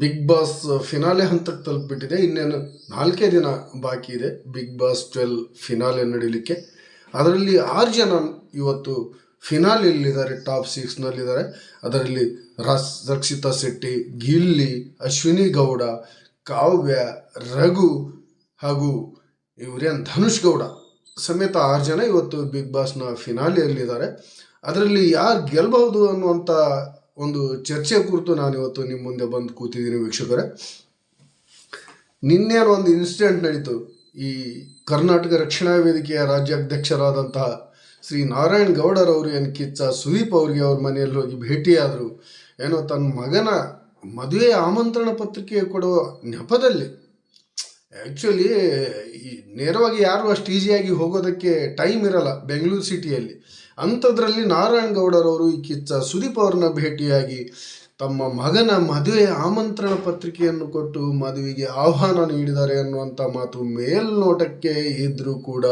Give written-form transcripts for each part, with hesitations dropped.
Big boss finale ಹಂತಕ್ಕೆ ತಲುಪಿಬಿಟ್ಟಿದೆ. ಇನ್ನೇನು 4 ದಿನ ಬಾಕಿ ಇದೆ ಬಿಗ್ ಬಾಸ್ 12 ಫಿನಾಲೆ ನಡೀಲಿಕ್ಕೆ. ಅದರಲ್ಲಿ 6 ಜನ ಇವತ್ತು ಫಿನಾಲೆಯಲ್ಲಿದ್ದಾರೆ, ಟಾಪ್ 6ನಲ್ಲಿದ್ದಾರೆ. ಅದರಲ್ಲಿ ರಕ್ಷಿತಾ ಶೆಟ್ಟಿ, ಗಿಲ್ಲಿ, ಅಶ್ವಿನಿ ಗೌಡ, ಕಾವ್ಯ, ರಘು ಹಾಗೂ ಇವರೇನು ಧನುಷ್ ಗೌಡ ಸಮೇತ 6 ಜನ ಇವತ್ತು ಬಿಗ್ ಬಾಸ್ನ ಫಿನಾಲೆಯಲ್ಲಿದ್ದಾರೆ. ಅದರಲ್ಲಿ ಯಾರು ಗೆಲ್ಲಬಹುದು ಅನ್ನುವಂಥ ಒಂದು ಚರ್ಚೆ ಕುರಿತು ನಾನು ಇವತ್ತು ನಿಮ್ಮ ಮುಂದೆ ಬಂದು ಕೂತಿದ್ದೀನಿ ವೀಕ್ಷಕರೇ. ನಿನ್ನೇನು ಒಂದು ಇನ್ಸಿಡೆಂಟ್ ನಡೀತು. ಈ ಕರ್ನಾಟಕ ರಕ್ಷಣಾ ವೇದಿಕೆಯ ರಾಜ್ಯಾಧ್ಯಕ್ಷರಾದಂತಹ ಶ್ರೀ ನಾರಾಯಣ್ ಗೌಡರವರು ಏನು ಕಿಚ್ಚ ಸುದೀಪ್ ಅವರಿಗೆ ಅವ್ರ ಮನೆಯಲ್ಲಿ ಹೋಗಿ ಭೇಟಿಯಾದರು. ಏನೋ ತನ್ನ ಮಗನ ಮದುವೆ ಆಮಂತ್ರಣ ಪತ್ರಿಕೆ ಕೊಡುವ ನೆಪದಲ್ಲಿ, ಆ್ಯಕ್ಚುಲಿ ನೇರವಾಗಿ ಯಾರು ಅಷ್ಟು ಈಸಿಯಾಗಿ ಹೋಗೋದಕ್ಕೆ ಟೈಮ್ ಇರಲ್ಲ ಬೆಂಗಳೂರು ಸಿಟಿಯಲ್ಲಿ. ಅಂಥದ್ರಲ್ಲಿ ನಾರಾಯಣ್ ಗೌಡರವರು ಈ ಕಿಚ್ಚ ಸುದೀಪ್ ಅವ್ರನ್ನ ಭೇಟಿಯಾಗಿ ತಮ್ಮ ಮಗನ ಮದುವೆಯ ಆಮಂತ್ರಣ ಪತ್ರಿಕೆಯನ್ನು ಕೊಟ್ಟು ಮದುವೆಗೆ ಆಹ್ವಾನ ನೀಡಿದ್ದಾರೆ ಅನ್ನುವಂಥ ಮಾತು ಮೇಲ್ನೋಟಕ್ಕೆ ಇದ್ದರೂ ಕೂಡ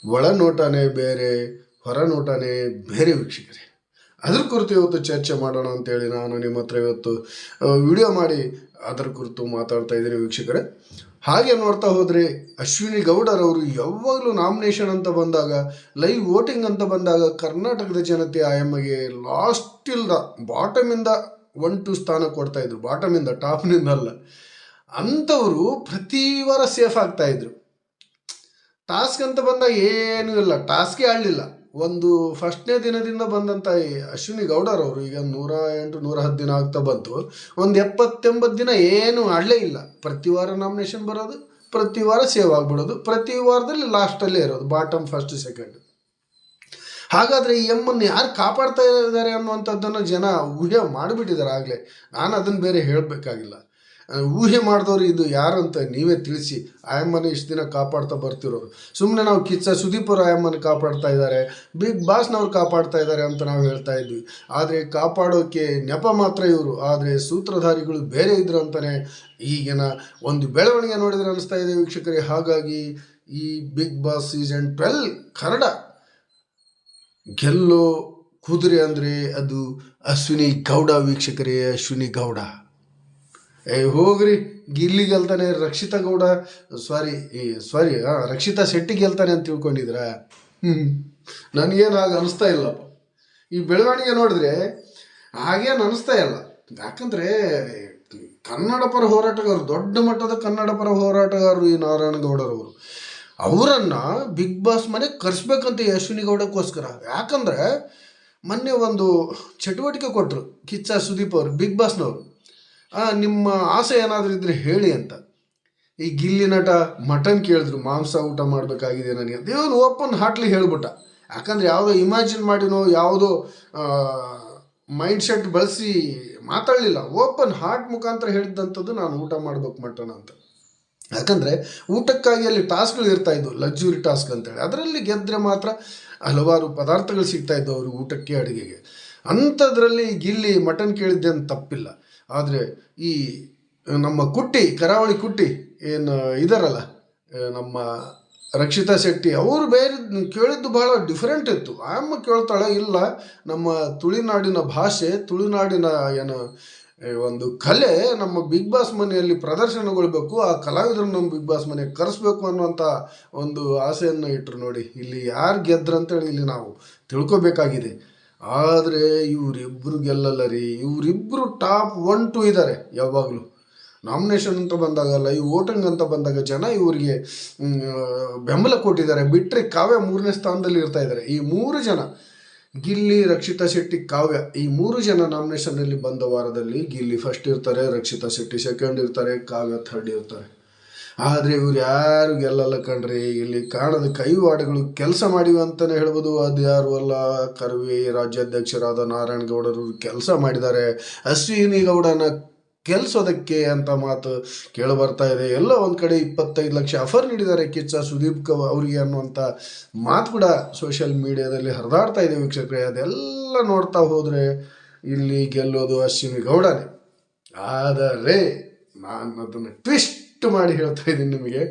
ಒಳನೋಟನೇ ಬೇರೆ, ಹೊರನೋಟನೇ ಬೇರೆ ವೀಕ್ಷಕರೇ. ಅದ್ರ ಕುರಿತು ಇವತ್ತು ಚರ್ಚೆ ಮಾಡೋಣ ಅಂತೇಳಿ ನಾನು ನಿಮ್ಮ ಹತ್ರ ಇವತ್ತು ವಿಡಿಯೋ ಮಾಡಿ ಅದರ ಕುರಿತು ಮಾತಾಡ್ತಾ ಇದ್ದೀನಿ ವೀಕ್ಷಕರೇ. ಹಾಗೆ ನೋಡ್ತಾ ಹೋದರೆ ಅಶ್ವಿನಿ ಗೌಡರವರು ಯಾವಾಗಲೂ ನಾಮಿನೇಷನ್ ಅಂತ ಬಂದಾಗ, ಲೈವ್ ವೋಟಿಂಗ್ ಅಂತ ಬಂದಾಗ ಕರ್ನಾಟಕದ ಜನತೆ ಆಯಮ್ಮಗೆ ಲಾಸ್ಟ್ ಇಲ್ದ ಬಾಟಮಿಂದ 1-2 ಸ್ಥಾನ ಕೊಡ್ತಾಯಿದ್ರು, ಬಾಟಮಿಂದ ಟಾಪ್ನಿಂದ ಅಲ್ಲ. ಅಂಥವರು ಪ್ರತಿ ವಾರ ಸೇಫ್ ಆಗ್ತಾಯಿದ್ರು. ಟಾಸ್ಕ್ ಅಂತ ಬಂದಾಗ ಏನೂ ಇಲ್ಲ, ಟಾಸ್ಕೇ ಆಡಲಿಲ್ಲ. ಒಂದು ಫಸ್ಟ್ನೇ ದಿನದಿಂದ ಬಂದಂಥ ಅಶ್ವಿನಿ ಗೌಡರವರು ಈಗ 108-110 ದಿನ ಆಗ್ತಾ ಬಂತು, ಒಂದು 70-80 ದಿನ ಏನು ಆಡಲೇ ಇಲ್ಲ. ಪ್ರತಿ ವಾರ ನಾಮಿನೇಷನ್ ಬರೋದು, ಪ್ರತಿ ವಾರ ಸೇವ್ ಆಗಿಬಿಡೋದು, ಪ್ರತಿ ವಾರದಲ್ಲಿ ಲಾಸ್ಟಲ್ಲೇ ಇರೋದು, ಬಾಟಮ್ ಫಸ್ಟ್ ಸೆಕೆಂಡ್. ಹಾಗಾದರೆ ಈ ಎಮ್ಮನ್ನು ಯಾರು ಕಾಪಾಡ್ತಾ ಇದ್ದಾರೆ ಅನ್ನುವಂಥದ್ದನ್ನು ಜನ ಊಹೆ ಮಾಡಿಬಿಟ್ಟಿದ್ದಾರೆ ಆಗಲೇ. ನಾನು ಅದನ್ನು ಬೇರೆ ಹೇಳಬೇಕಾಗಿಲ್ಲ. ಊಹೆ ಮಾಡಿದವರು ಇದು ಯಾರಂತ ನೀವೇ ತಿಳಿಸಿ. ಆಯಮ್ಮನ ಇಷ್ಟು ದಿನ ಕಾಪಾಡ್ತಾ ಬರ್ತಿರೋರು. ಸುಮ್ಮನೆ ನಾವು ಕಿಚ್ಚ ಸುದೀಪ್ ಅವರು ಆಯಮ್ಮನ ಕಾಪಾಡ್ತಾ ಇದ್ದಾರೆ, ಬಿಗ್ ಬಾಸ್ನವ್ರು ಕಾಪಾಡ್ತಾ ಇದ್ದಾರೆ ಅಂತ ನಾವು ಹೇಳ್ತಾ ಇದ್ವಿ. ಆದರೆ ಕಾಪಾಡೋಕ್ಕೆ ನೆಪ ಮಾತ್ರ ಇವರು, ಆದರೆ ಸೂತ್ರಧಾರಿಗಳು ಬೇರೆ ಇದ್ರು ಅಂತಲೇ ಈಗಿನ ಒಂದು ಬೆಳವಣಿಗೆ ನೋಡಿದರೆ ಅನಿಸ್ತಾ ಇದೆ ವೀಕ್ಷಕರೇ. ಹಾಗಾಗಿ ಈ ಬಿಗ್ ಬಾಸ್ ಸೀಸನ್ 12 ಕನ್ನಡ ಗೆಲ್ಲೋ ಕುದುರೆ ಅಂದರೆ ಅದು ಅಶ್ವಿನಿ ಗೌಡ ವೀಕ್ಷಕರೇ. ಅಶ್ವಿನಿ ಗೌಡ ಹೋಗ್ರಿ, ಗಿಲ್ಲಿ ಗೆಲ್ತಾನೆ, ರಕ್ಷಿತಾ ಶೆಟ್ಟಿ ಗೆಲ್ತಾನೆ ಅಂತ ತಿಳ್ಕೊಂಡಿದ್ರ? ನನಗೇನು ಹಾಗೆ ಅನಿಸ್ತಾ ಇಲ್ಲಪ್ಪ. ಈ ಬೆಳವಣಿಗೆ ನೋಡಿದ್ರೆ ಹಾಗೇನು ಅನಿಸ್ತಾ ಇಲ್ಲ. ಯಾಕಂದರೆ ಕನ್ನಡ ಪರ ಹೋರಾಟಗಾರರು, ದೊಡ್ಡ ಮಟ್ಟದ ಕನ್ನಡ ಪರ ಹೋರಾಟಗಾರರು ಈ ನಾರಾಯಣ ಗೌಡರವರು. ಅವರನ್ನು ಬಿಗ್ ಬಾಸ್ ಮನೆಗೆ ಕರೆಸ್ಬೇಕಂತ ಈ ಅಶ್ವಿನಿ ಗೌಡಕ್ಕೋಸ್ಕರ. ಯಾಕಂದರೆ ಮೊನ್ನೆ ಒಂದು ಚಟುವಟಿಕೆ ಕೊಟ್ಟರು ಕಿಚ್ಚ ಸುದೀಪ್ ಅವರು, ಬಿಗ್ ಬಾಸ್ನವರು. ನಿಮ್ಮ ಆಸೆ ಏನಾದರೂ ಇದ್ದರೆ ಹೇಳಿ ಅಂತ. ಈ ಗಿಲ್ಲಿ ನಟ ಮಟನ್ ಕೇಳಿದ್ರು, ಮಾಂಸ ಊಟ ಮಾಡಬೇಕಾಗಿದೆ ನನಗೆ. ದೇವನು ಓಪನ್ ಹಾರ್ಟ್ಲಿ ಹೇಳ್ಬಿಟ್ಟ. ಯಾಕಂದರೆ ಯಾವುದೋ ಇಮ್ಯಾಜಿನ್ ಮಾಡಿನೋ ಯಾವುದೋ ಮೈಂಡ್ಸೆಟ್ ಬಳಸಿ ಮಾತಾಡಲಿಲ್ಲ. ಓಪನ್ ಹಾರ್ಟ್ ಮುಖಾಂತರ ಹೇಳಿದ್ದಂಥದ್ದು ನಾನು ಊಟ ಮಾಡಬೇಕು ಮಟನ್ ಅಂತ. ಯಾಕಂದರೆ ಊಟಕ್ಕಾಗಿ ಅಲ್ಲಿ ಟಾಸ್ಕ್ಗಳು ಇರ್ತಾಯಿದ್ವು, ಲಕ್ಸುರಿ ಟಾಸ್ಕ್ ಅಂತೇಳಿ. ಅದರಲ್ಲಿ ಗೆದ್ದರೆ ಮಾತ್ರ ಹಲವಾರು ಪದಾರ್ಥಗಳು ಸಿಗ್ತಾಯಿದ್ವು ಅವ್ರಿಗೆ ಊಟಕ್ಕೆ, ಅಡುಗೆಗೆ. ಅಂಥದ್ರಲ್ಲಿ ಗಿಲ್ಲಿ ಮಟನ್ ಕೇಳಿದ್ದೇನು ತಪ್ಪಿಲ್ಲ. ಆದರೆ ಈ ನಮ್ಮ ಕುಟ್ಟಿ, ಕರಾವಳಿ ಕುಟ್ಟಿ ಏನು ಇದಾರಲ್ಲ, ನಮ್ಮ ರಕ್ಷಿತಾ ಶೆಟ್ಟಿ, ಅವರು ಬೇರೆ ಕೇಳಿದ್ದು ಭಾಳ ಡಿಫ್ರೆಂಟ್ ಇತ್ತು. ಆಯಮ್ಮ ಕೇಳ್ತಾಳೆ, ಇಲ್ಲ ನಮ್ಮ ತುಳುನಾಡಿನ ಭಾಷೆ, ತುಳುನಾಡಿನ ಏನು ಒಂದು ಕಲೆ ನಮ್ಮ ಬಿಗ್ ಬಾಸ್ ಮನೆಯಲ್ಲಿ ಪ್ರದರ್ಶನಗೊಳ್ಬೇಕು, ಆ ಕಲಾವಿದರನ್ನು ನಮ್ಮ ಬಿಗ್ ಬಾಸ್ ಮನೆಗೆ ಕರೆಸ್ಬೇಕು ಅನ್ನುವಂಥ ಒಂದು ಆಸೆಯನ್ನು ಇಟ್ಟರು. ನೋಡಿ ಇಲ್ಲಿ ಯಾರು ಗೆದ್ರಂತೇಳಿ ಇಲ್ಲಿ ನಾವು ತಿಳ್ಕೊಬೇಕಾಗಿದೆ. ಆದರೆ ಇವರಿಬ್ಬರು ಗೆಲ್ಲಲ್ಲ ರೀ. ಇವರಿಬ್ಬರು ಟಾಪ್ 1-2 ಇದ್ದಾರೆ ಯಾವಾಗಲೂ. ನಾಮಿನೇಷನ್ ಅಂತ ಬಂದಾಗ, ಲೈವ್ ವೋಟಿಂಗ್ ಅಂತ ಬಂದಾಗ ಜನ ಇವರಿಗೆ ಬೆಂಬಲ ಕೊಟ್ಟಿದ್ದಾರೆ. ಬಿಟ್ಟರೆ ಕಾವ್ಯ 3ನೇ ಸ್ಥಾನದಲ್ಲಿ ಇರ್ತಾ ಇದ್ದಾರೆ. ಈ 3 ಜನ, ಗಿಲ್ಲಿ, ರಕ್ಷಿತಾ ಶೆಟ್ಟಿ, ಕಾವ್ಯ, ಈ 3 ಜನ ನಾಮಿನೇಷನ್ನಲ್ಲಿ ಬಂದ ವಾರದಲ್ಲಿ ಗಿಲ್ಲಿ ಫಸ್ಟ್ ಇರ್ತಾರೆ, ರಕ್ಷಿತಾ ಶೆಟ್ಟಿ ಸೆಕೆಂಡ್ ಇರ್ತಾರೆ, ಕಾವ್ಯ ಥರ್ಡ್ ಇರ್ತಾರೆ. ಆದರೆ ಇವ್ರು ಯಾರು ಗೆಲ್ಲಲ್ಲ ಕಣ್ರಿ. ಇಲ್ಲಿ ಕಾಣದ ಕೈವಾಡಗಳು ಕೆಲಸ ಮಾಡಿವೆ ಅಂತಲೇ ಹೇಳ್ಬೋದು. ಅದು ಯಾರು ಅಲ್ಲ, ಕರ್ವಿ ರಾಜ್ಯಾಧ್ಯಕ್ಷರಾದ ನಾರಾಯಣ ಗೌಡರು ಕೆಲಸ ಮಾಡಿದ್ದಾರೆ ಅಶ್ವಿನಿ ಗೌಡನ ಗೆಲ್ಸೋದಕ್ಕೆ ಅಂತ ಮಾತು ಕೇಳಿಬರ್ತಾ ಇದೆ. ಎಲ್ಲ ಒಂದು ಕಡೆ 25 ಲಕ್ಷ ಆಫರ್ ನೀಡಿದ್ದಾರೆ ಕಿಚ್ಚ ಸುದೀಪ್ ಅವರಿಗೆ ಅನ್ನುವಂಥ ಮಾತು ಕೂಡ ಸೋಷಿಯಲ್ ಮೀಡಿಯಾದಲ್ಲಿ ಹರಿದಾಡ್ತಾ ಇದೆ ವೀಕ್ಷಕರೇ. ಅದೆಲ್ಲ ನೋಡ್ತಾ ಹೋದರೆ ಇಲ್ಲಿ ಗೆಲ್ಲೋದು ಅಶ್ವಿನಿ ಗೌಡನೇ. ಆದರೆ ನಾನು ಅದನ್ನು ಟ್ವಿಸ್ಟ್ ಮಾಡಿ ಹೇಳ್ತಾ ಇದ್ದೀನಿ ನಿಮಗೆ,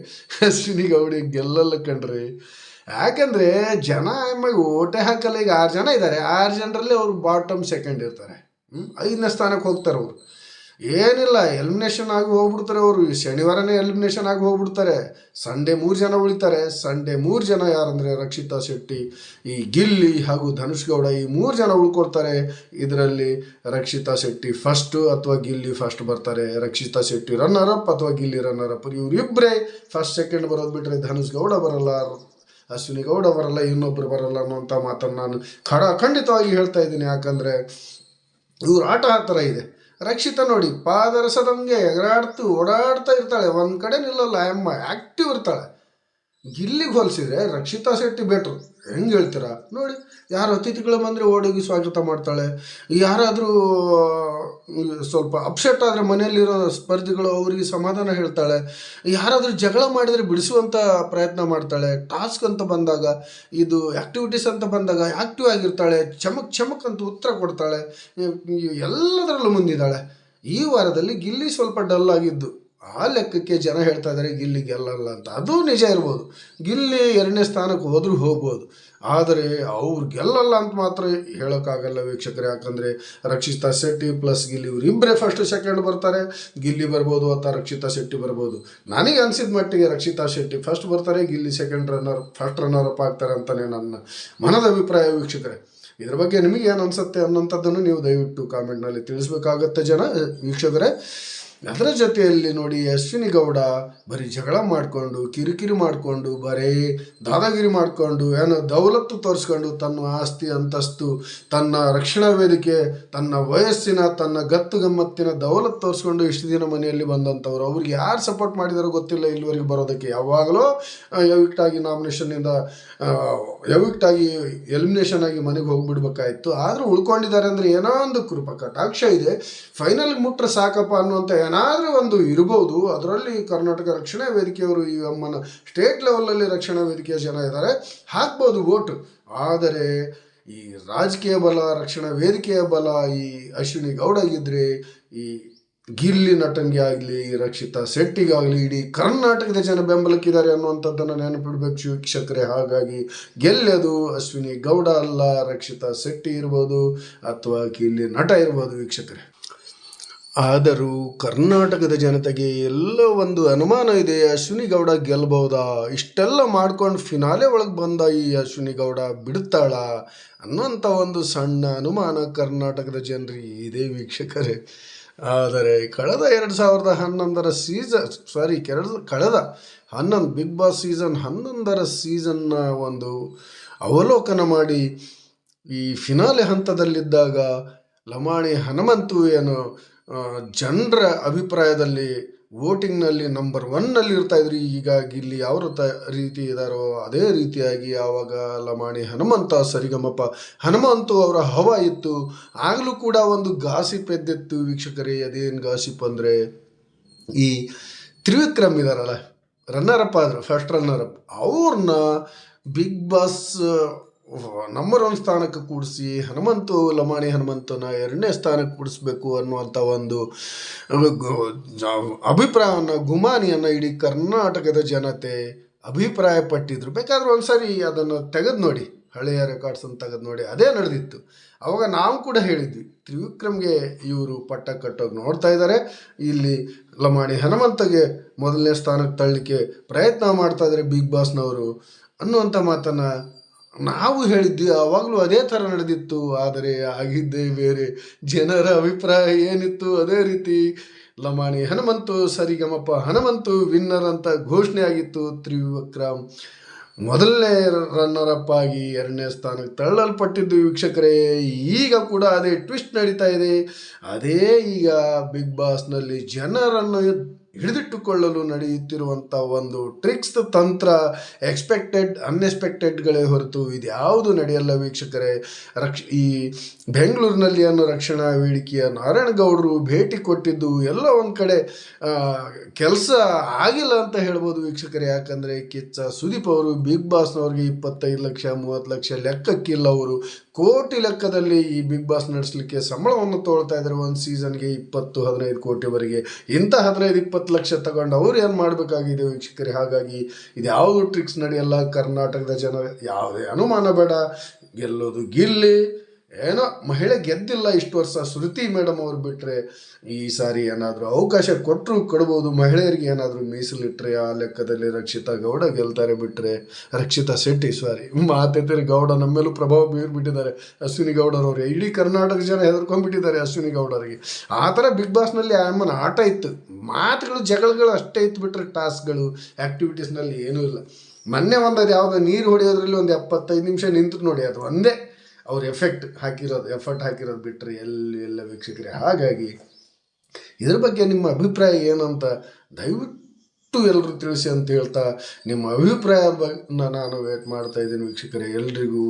ಅಶ್ವಿನಿ ಗೌಡಿ ಗೆಲ್ಲಲ್ಲ ಕಣ್ರಿ. ಯಾಕಂದರೆ ಜನ ಆಮೇಲೆ ಓಟೆ ಹಾಕಲ್ಲ. ಈಗ 6 ಜನ ಇದ್ದಾರೆ, 6 ಜನರಲ್ಲಿ ಅವರು ಬಾಟಮ್ ಸೆಕೆಂಡ್ ಇರ್ತಾರೆ, 5ನೇ ಸ್ಥಾನಕ್ಕೆ ಹೋಗ್ತಾರೆ ಅವರು. ಏನಿಲ್ಲ, ಎಲಿಮಿನೇಷನ್ ಆಗಿ ಹೋಗ್ಬಿಡ್ತಾರೆ ಅವರು. ಶನಿವಾರನೇ ಎಲಿಮಿನೇಷನ್ ಆಗಿ ಹೋಗ್ಬಿಡ್ತಾರೆ. ಸಂಡೇ 3 ಜನ ಉಳಿತಾರೆ. ಸಂಡೇ 3 ಜನ ಯಾರಂದರೆ ರಕ್ಷಿತಾ ಶೆಟ್ಟಿ, ಈ ಗಿಲ್ಲಿ ಹಾಗೂ ಧನುಷ್ ಗೌಡ, ಈ 3 ಜನ ಉಳ್ಕೊಳ್ತಾರೆ. ಇದರಲ್ಲಿ ರಕ್ಷಿತಾ ಶೆಟ್ಟಿ ಫಸ್ಟು ಅಥವಾ ಗಿಲ್ಲಿ ಫಸ್ಟ್ ಬರ್ತಾರೆ. ರಕ್ಷಿತಾ ಶೆಟ್ಟಿ ರನ್ನರ್ ಅಪ್ ಅಥವಾ ಗಿಲ್ಲಿ ರನ್ನರ್ ಅಪ್, ಇವರಿಬ್ಬರೇ ಫಸ್ಟ್ ಸೆಕೆಂಡ್ ಬರೋದು. ಬಿಟ್ಟರೆ ಧನುಷ್ ಗೌಡ ಬರಲ್ಲ, ಅಶ್ವಿನಿ ಗೌಡ ಬರಲ್ಲ, ಇನ್ನೊಬ್ರು ಬರಲ್ಲ ಅನ್ನೋಂಥ ಮಾತನ್ನು ನಾನು ಖಂಡಿತವಾಗಿ ಹೇಳ್ತಾ ಇದ್ದೀನಿ. ಯಾಕಂದರೆ ಇವ್ರ ಆಟ ಆ ಥರ ಇದೆ. ರಕ್ಷಿತಾ ನೋಡಿ, ಪಾದರಸದಂಗೆ ಓಡಾಡ್ತಾ ಇರ್ತಾಳೆ, ಒಂದು ಕಡೆ ನಿಲ್ಲಲ್ಲ. ಅಮ್ಮ ಆ್ಯಕ್ಟಿವ್ ಇರ್ತಾಳೆ. ಗಿಲ್ಲಿಗೆ ಹೋಲಿಸಿದ್ರೆ ರಕ್ಷಿತಾ ಶೆಟ್ಟಿ ಬೆಟ್ರು. ಹೆಂಗೆ ಹೇಳ್ತೀರಾ ನೋಡಿ, ಯಾರು ಅತಿಥಿಗಳು ಬಂದರೆ ಓಡೋಗಿ ಸ್ವಾಗತ ಮಾಡ್ತಾಳೆ. ಯಾರಾದರೂ ಸ್ವಲ್ಪ ಅಪ್ಸೆಟ್ ಆದರೆ ಮನೆಯಲ್ಲಿರೋ ಸ್ಪರ್ಧಿಗಳು ಅವರಿಗೆ ಸಮಾಧಾನ ಹೇಳ್ತಾಳೆ. ಯಾರಾದರೂ ಜಗಳ ಮಾಡಿದರೆ ಬಿಡಿಸುವಂಥ ಪ್ರಯತ್ನ ಮಾಡ್ತಾಳೆ. ಟಾಸ್ಕ್ ಅಂತ ಬಂದಾಗ, ಇದು ಆ್ಯಕ್ಟಿವಿಟೀಸ್ ಅಂತ ಬಂದಾಗ ಆ್ಯಕ್ಟಿವ್ ಆಗಿರ್ತಾಳೆ. ಚಮಕ್ ಅಂತ ಉತ್ತರ ಕೊಡ್ತಾಳೆ. ಎಲ್ಲದರಲ್ಲೂ ಮುಂದಿದ್ದಾಳೆ. ಈ ವಾರದಲ್ಲಿ ಗಿಲ್ಲಿ ಸ್ವಲ್ಪ ಡಲ್ ಆಗಿದ್ದು, ಆ ಲೆಕ್ಕಕ್ಕೆ ಜನ ಹೇಳ್ತಾ ಇದ್ದಾರೆ ಗಿಲ್ಲಿ ಗೆಲ್ಲಲ್ಲ ಅಂತ. ಅದು ನಿಜ ಇರ್ಬೋದು, ಗಿಲ್ಲಿ 2ನೇ ಸ್ಥಾನಕ್ಕೆ ಹೋದರೂ ಹೋಗ್ಬೋದು. ಆದರೆ ಅವ್ರು ಗೆಲ್ಲಲ್ಲ ಅಂತ ಮಾತ್ರ ಹೇಳೋಕ್ಕಾಗಲ್ಲ ವೀಕ್ಷಕರೇ. ಯಾಕಂದರೆ ರಕ್ಷಿತಾ ಶೆಟ್ಟಿ ಪ್ಲಸ್ ಗಿಲ್ಲಿ ಇವರಿಬ್ಬರೇ ಫಸ್ಟ್ ಸೆಕೆಂಡ್ ಬರ್ತಾರೆ. ಗಿಲ್ಲಿ ಬರ್ಬೋದು ಅಥವಾ ರಕ್ಷಿತಾ ಶೆಟ್ಟಿ ಬರ್ಬೋದು. ನನಗೆ ಅನಿಸಿದ ಮಟ್ಟಿಗೆ ರಕ್ಷಿತಾ ಶೆಟ್ಟಿ ಫಸ್ಟ್ ಬರ್ತಾರೆ, ಗಿಲ್ಲಿ ಫಸ್ಟ್ ರನ್ನರ್ ಅಪ್ ಆಗ್ತಾರೆ ಅಂತಲೇ ನನ್ನ ಮನದ ಅಭಿಪ್ರಾಯ ವೀಕ್ಷಕರೇ. ಇದ್ರ ಬಗ್ಗೆ ನಿಮಗೆ ಏನು ಅನಿಸುತ್ತೆ ಅನ್ನೋಂಥದ್ದನ್ನು ನೀವು ದಯವಿಟ್ಟು ಕಾಮೆಂಟ್ನಲ್ಲಿ ತಿಳಿಸ್ಬೇಕಾಗತ್ತೆ ವೀಕ್ಷಕರೇ. ಅದರ ಜೊತೆಯಲ್ಲಿ ನೋಡಿ, ಅಶ್ವಿನಿ ಗೌಡ ಬರೀ ಜಗಳ ಮಾಡಿಕೊಂಡು, ಕಿರಿಕಿರಿ ಮಾಡಿಕೊಂಡು, ಬರೀ ದಾದಾಗಿರಿ ಮಾಡಿಕೊಂಡು, ಏನೋ ದೌಲತ್ತು ತೋರಿಸ್ಕೊಂಡು, ತನ್ನ ಆಸ್ತಿ ಅಂತಸ್ತು, ತನ್ನ ರಕ್ಷಣಾ ವೇದಿಕೆ, ತನ್ನ ವಯಸ್ಸಿನ, ತನ್ನ ಗತ್ತು ಗಮ್ಮತ್ತಿನ ದೌಲತ್ತು ತೋರಿಸ್ಕೊಂಡು ಇಷ್ಟು ದಿನ ಮನೆಯಲ್ಲಿ ಬಂದಂಥವ್ರು. ಅವ್ರಿಗೆ ಯಾರು ಸಪೋರ್ಟ್ ಮಾಡಿದಾರೋ ಗೊತ್ತಿಲ್ಲ ಇಲ್ಲಿವರೆಗೆ ಬರೋದಕ್ಕೆ. ಯಾವಾಗಲೂ ಎವಿಕ್ಟಾಗಿ ನಾಮಿನೇಷನ್ನಿಂದ ಎವಿಕ್ಟಾಗಿ ಎಲಿಮಿನೇಷನ್ ಆಗಿ ಮನೆಗೆ ಹೋಗಿಬಿಡ್ಬೇಕಾಯ್ತು. ಆದರೂ ಉಳ್ಕೊಂಡಿದ್ದಾರೆ ಅಂದರೆ ಏನೋ ಒಂದು ಕೃಪಾ ಕಟಾಕ್ಷ ಇದೆ. ಫೈನಲ್ಗೆ ಮುಟ್ರೆ ಸಾಕಪ್ಪ ಅನ್ನುವಂಥ ಏನಾದರೂ ಒಂದು ಇರ್ಬೋದು. ಅದರಲ್ಲಿ ಕರ್ನಾಟಕ ರಕ್ಷಣಾ ವೇದಿಕೆಯವರು, ಈ ಅಮ್ಮನ ಸ್ಟೇಟ್ ಲೆವೆಲಲ್ಲಿ ರಕ್ಷಣಾ ವೇದಿಕೆಯ ಜನ ಇದ್ದಾರೆ, ಹಾಕ್ಬೋದು ವೋಟು. ಆದರೆ ಈ ರಾಜಕೀಯ ಬಲ, ರಕ್ಷಣಾ ವೇದಿಕೆಯ ಬಲ ಈ ಅಶ್ವಿನಿ ಗೌಡಗಿದ್ರೆ, ಈ ಗಿಲ್ಲಿ ನಟನ್ಗೆ ಆಗಲಿ, ರಕ್ಷಿತಾ ಶೆಟ್ಟಿಗಾಗಲಿ, ಇಡೀ ಕರ್ನಾಟಕದ ಜನ ಬೆಂಬಲಕ್ಕಿದ್ದಾರೆ ಅನ್ನುವಂಥದ್ದನ್ನು ನೆನಪಿಡ್ಬೇಕು ವೀಕ್ಷಕರೇ. ಹಾಗಾಗಿ ಗೆಲ್ಲೋದು ಅಶ್ವಿನಿ ಗೌಡ ಅಲ್ಲ, ರಕ್ಷಿತಾ ಶೆಟ್ಟಿ ಇರ್ಬೋದು ಅಥವಾ ಗಿಲ್ಲಿ ನಟ ಇರ್ಬೋದು ವೀಕ್ಷಕರೇ. ಆದರೂ ಕರ್ನಾಟಕದ ಜನತೆಗೆ ಎಲ್ಲ ಒಂದು ಅನುಮಾನ ಇದೆ, ಅಶ್ವಿನಿ ಗೌಡ ಗೆಲ್ಬಹುದಾ? ಇಷ್ಟೆಲ್ಲ ಮಾಡ್ಕೊಂಡು ಫಿನಾಲೆ ಒಳಗೆ ಬಂದ ಈ ಅಶ್ವಿನಿ ಗೌಡ ಬಿಡುತ್ತಾಳ ಅನ್ನುವಂಥ ಒಂದು ಸಣ್ಣ ಅನುಮಾನ ಕರ್ನಾಟಕದ ಜನರಿಗೆ ಇದೆ ವೀಕ್ಷಕರೇ. ಆದರೆ ಕಳೆದ 2011 ಕಳೆದ 11 ಬಿಗ್ ಬಾಸ್ ಸೀಸನ್ 11 ಸೀಸನ್ನ ಒಂದು ಅವಲೋಕನ ಮಾಡಿ, ಈ ಫಿನಾಲೆ ಹಂತದಲ್ಲಿದ್ದಾಗ ಲಮಾಣಿ ಹನುಮಂತು ಏನು ಜನರ ಅಭಿಪ್ರಾಯದಲ್ಲಿ ವೋಟಿಂಗ್ನಲ್ಲಿ ನಂಬರ್ 1ನಲ್ಲಿ ಇರ್ತಾಯಿದ್ರು. ಈಗ ಗಿಲ್ಲಿ ಯಾವ ರೀತಿ ಇದ್ದಾರೋ ಅದೇ ರೀತಿಯಾಗಿ ಆವಾಗ ಲಮಾಣಿ ಹನುಮಂತ, ಸರಿಗಮಪ ಹನುಮಂತು ಅವರ ಹವಾ ಇತ್ತು. ಆಗಲೂ ಕೂಡ ಒಂದು ಗಾಸಿಪ್ ಎದ್ದಿತ್ತು ವೀಕ್ಷಕರೇ. ಅದೇನು ಗಾಸಿಪ್ ಅಂದರೆ, ಈ ತ್ರಿವಿಕ್ರಮ್ ಇದ್ದಾರಲ್ಲ, ರನ್ನರ್ ಅಪ್ ಆದರು, ಫಸ್ಟ್ ರನ್ನರ್ ಅಪ್, ಅವ್ರನ್ನ ಬಿಗ್ ಬಾಸ್ ನಂಬರ್ 1 ಸ್ಥಾನಕ್ಕೆ ಕೂಡಿಸಿ ಲಮಾಣಿ ಹನುಮಂತನ 2ನೇ ಸ್ಥಾನಕ್ಕೆ ಕೂಡಿಸ್ಬೇಕು ಅನ್ನುವಂಥ ಒಂದು ಅಭಿಪ್ರಾಯವನ್ನು, ಗುಮಾನಿಯನ್ನು ಇಡೀ ಕರ್ನಾಟಕದ ಜನತೆ ಅಭಿಪ್ರಾಯಪಟ್ಟಿದ್ರು. ಬೇಕಾದ್ರೆ ಒಂದ್ಸರಿ ಅದನ್ನು ತೆಗೆದು ನೋಡಿ, ಹಳೆಯ ರೆಕಾರ್ಡ್ಸನ್ನು ತೆಗೆದು ನೋಡಿ, ಅದೇ ನಡೆದಿತ್ತು. ಅವಾಗ ನಾವು ಕೂಡ ಹೇಳಿದ್ವಿ, ತ್ರಿವಿಕ್ರಮ್ಗೆ ಇವರು ಪಟ್ಟ ಕಟ್ಟೋಗಿ ನೋಡ್ತಾ ಇದ್ದಾರೆ, ಇಲ್ಲಿ ಲಮಾಣಿ ಹನುಮಂತಗೆ 1ನೇ ಸ್ಥಾನಕ್ಕೆ ತಳ್ಳಲಿಕ್ಕೆ ಪ್ರಯತ್ನ ಮಾಡ್ತಾ ಇದ್ದಾರೆ ಬಿಗ್ ಬಾಸ್ನವರು ಅನ್ನುವಂಥ ಮಾತನ್ನು ನಾವು ಹೇಳಿದ್ವಿ. ಆವಾಗಲೂ ಅದೇ ಥರ ನಡೆದಿತ್ತು. ಆದರೆ ಆಗಿದ್ದೇ ಬೇರೆ, ಜನರ ಅಭಿಪ್ರಾಯ ಏನಿತ್ತು ಅದೇ ರೀತಿ. ಲಮಾಣಿ ಹನುಮಂತು, ಸರಿಗಮಪ ಹನುಮಂತು ವಿನ್ನರ್ ಅಂತ ಘೋಷಣೆ ಆಗಿತ್ತು. ತ್ರಿವಿಕ್ರಮ್ 1ನೇ ರನ್ನರ್ ಅಪ್ ಆಗಿ 2ನೇ ಸ್ಥಾನಕ್ಕೆ ತಳ್ಳಲ್ಪಟ್ಟಿದ್ದು ವೀಕ್ಷಕರೇ. ಈಗ ಕೂಡ ಅದೇ ಟ್ವಿಸ್ಟ್ ನಡೀತಾ ಇದೆ. ಅದೇ ಈಗ ಬಿಗ್ ಬಾಸ್ನಲ್ಲಿ ಜನರನ್ನು ಹಿಡಿದಿಟ್ಟುಕೊಳ್ಳಲು ನಡೆಯುತ್ತಿರುವಂಥ ಒಂದು ಟ್ರಿಕ್ಸ್ ತಂತ್ರ, ಎಕ್ಸ್ಪೆಕ್ಟೆಡ್ ಅನ್ಎಕ್ಸ್ಪೆಕ್ಟೆಡ್ಗಳೇ ಹೊರತು ಇದ್ಯಾವುದು ನಡೆಯಲ್ಲ ವೀಕ್ಷಕರೇ. ಈ ಬೆಂಗಳೂರಿನಲ್ಲಿ ಅನ್ನೋ ರಕ್ಷಣಾ ವೇದಿಕೆಯ ನಾರಾಯಣಗೌಡರು ಭೇಟಿ ಕೊಟ್ಟಿದ್ದು ಎಲ್ಲ ಒಂದು ಕಡೆ ಕೆಲಸ ಆಗಿಲ್ಲ ಅಂತ ಹೇಳ್ಬೋದು ವೀಕ್ಷಕರೇ. ಯಾಕಂದರೆ ಕಿಚ್ಚ ಸುದೀಪ್ ಅವರು ಬಿಗ್ ಬಾಸ್ನವ್ರಿಗೆ 25 ಲಕ್ಷ 30 ಲಕ್ಷ ಲೆಕ್ಕಕ್ಕಿಲ್ಲ. ಅವರು ಕೋಟಿ ಲೆಕ್ಕದಲ್ಲಿ ಈ ಬಿಗ್ ಬಾಸ್ ನಡೆಸಲಿಕ್ಕೆ ಸಂಬಳವನ್ನು ತೊಗೊಳ್ತಾ ಇದ್ದಾರೆ. ಒಂದು ಸೀಸನ್ಗೆ 20-15 ಕೋಟಿವರೆಗೆ. ಇಂಥ 15-20 ಲಕ್ಷ ತಗೊಂಡು ಅವ್ರು ಏನು ಮಾಡಬೇಕಾಗಿದೆ ವೀಕ್ಷಕರೇ. ಹಾಗಾಗಿ ಇದ್ಯಾವುದು ಟ್ರಿಕ್ಸ್ ನಡೆಯಲ್ಲ. ಕರ್ನಾಟಕದ ಜನ ಯಾವುದೇ ಅನುಮಾನ ಬೇಡ, ಗೆಲ್ಲೋದು ಗಿಲ್ಲಿ, ಏನೋ ಮಹಿಳೆ ಗೆದ್ದಿಲ್ಲ ಇಷ್ಟು ವರ್ಷ, ಶ್ರುತಿ ಮೇಡಮ್ ಅವ್ರು ಬಿಟ್ಟರೆ ಈ ಸಾರಿ ಏನಾದರೂ ಅವಕಾಶ ಕೊಟ್ಟರು ಕೊಡ್ಬೋದು. ಮಹಿಳೆಯರಿಗೆ ಏನಾದರೂ ಮೀಸಲಿಟ್ಟರೆ ಆ ಲೆಕ್ಕದಲ್ಲಿ ರಕ್ಷಿತಾ ಗೌಡ ಗೆಲ್ತಾರೆ. ಬಿಟ್ಟರೆ ರಕ್ಷಿತಾ ಶೆಟ್ಟಿ, ಮಾತೆತ್ತಿರಿ ಗೌಡ ನಮ್ಮೇಲೂ ಪ್ರಭಾವ ಬೀರ್ಬಿಟ್ಟಿದ್ದಾರೆ. ಅಶ್ವಿನಿ ಗೌಡರವ್ರು ಇಡೀ ಕರ್ನಾಟಕ ಜನ ಹೆದರ್ಕೊಂಡ್ಬಿಟ್ಟಿದ್ದಾರೆ ಅಶ್ವಿನಿ ಗೌಡರಿಗೆ. ಆ ಥರ ಬಿಗ್ ಬಾಸ್ನಲ್ಲಿ ಆಯಮ್ಮನ ಆಟ ಇತ್ತು. ಮಾತುಗಳು ಜಗಳಗಳು ಅಷ್ಟೇ ಇತ್ತು, ಬಿಟ್ಟರೆ ಟಾಸ್ಕ್ಗಳು ಆ್ಯಕ್ಟಿವಿಟೀಸ್ನಲ್ಲಿ ಏನೂ ಇಲ್ಲ. ಮೊನ್ನೆ ಒಂದದು ಯಾವುದೋ ನೀರು ಹೊಡೆಯೋದ್ರಲ್ಲಿ ಒಂದು 75 ನಿಮಿಷ ನಿಂತು ನೋಡಿ, ಅದು ಒಂದೇ ಅವ್ರು ಎಫರ್ಟ್ ಹಾಕಿರೋದು ಬಿಟ್ಟರೆ ಎಲ್ಲ ವೀಕ್ಷಕರೇ. ಹಾಗಾಗಿ ಇದ್ರ ಬಗ್ಗೆ ನಿಮ್ಮ ಅಭಿಪ್ರಾಯ ಏನಂತ ದಯವಿಟ್ಟು ಎಲ್ಲರೂ ತಿಳಿಸಿ ಅಂತ ಹೇಳ್ತಾ, ನಿಮ್ಮ ಅಭಿಪ್ರಾಯದ ಬಗ್ಗೆ ನಾನು ವೇಟ್ ಮಾಡ್ತಾ ಇದ್ದೀನಿ ವೀಕ್ಷಕರೇ. ಎಲ್ರಿಗೂ